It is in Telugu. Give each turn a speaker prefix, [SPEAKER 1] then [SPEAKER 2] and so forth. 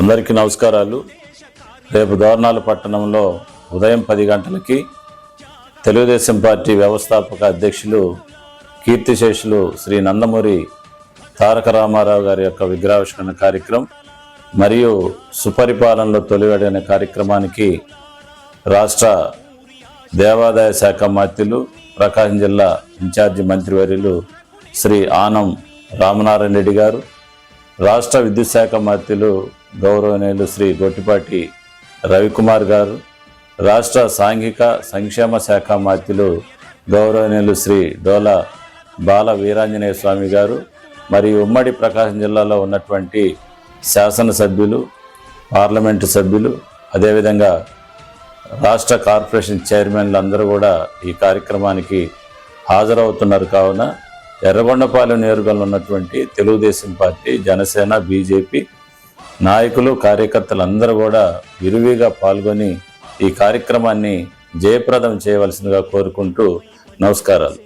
[SPEAKER 1] అందరికీ నమస్కారాలు. రేపు దోర్నాల పట్టణంలో ఉదయం 10 గంటలకి తెలుగుదేశం పార్టీ వ్యవస్థాపక అధ్యక్షులు కీర్తిశేషులు శ్రీ నందమూరి తారక రామారావు గారి యొక్క విగ్రహావిష్కరణ కార్యక్రమం మరియు సుపరిపాలనలో తొలివడి అనే కార్యక్రమానికి రాష్ట్ర దేవాదాయ శాఖ మంత్రులు, ప్రకాశం జిల్లా ఇన్ఛార్జి మంత్రివర్యులు శ్రీ ఆనం రామనారాయణ రెడ్డి గారు, రాష్ట్ర విద్యుత్ శాఖ మంత్రులు గౌరవనీయులు శ్రీ గొట్టిపాటి రవికుమార్ గారు, రాష్ట్ర సాంఘిక సంక్షేమ శాఖ మంత్రులు గౌరవనీయులు శ్రీ డోలా బాల వీరాంజనేయ స్వామి గారు మరియు ఉమ్మడి ప్రకాశం జిల్లాలో ఉన్నటువంటి శాసనసభ్యులు, పార్లమెంటు సభ్యులు, అదేవిధంగా రాష్ట్ర కార్పొరేషన్ చైర్మన్లు అందరూ కూడా ఈ కార్యక్రమానికి హాజరవుతున్నారు. కావున ఎర్రగొండపాలెం నియోజకవర్గంలో ఉన్నటువంటి తెలుగుదేశం పార్టీ, జనసేన, బీజేపీ నాయకులు, కార్యకర్తలు అందరూ కూడా విరివిగా పాల్గొని ఈ కార్యక్రమాన్ని జయప్రదం చేయవలసిందిగా కోరుకుంటూ నమస్కారాలు.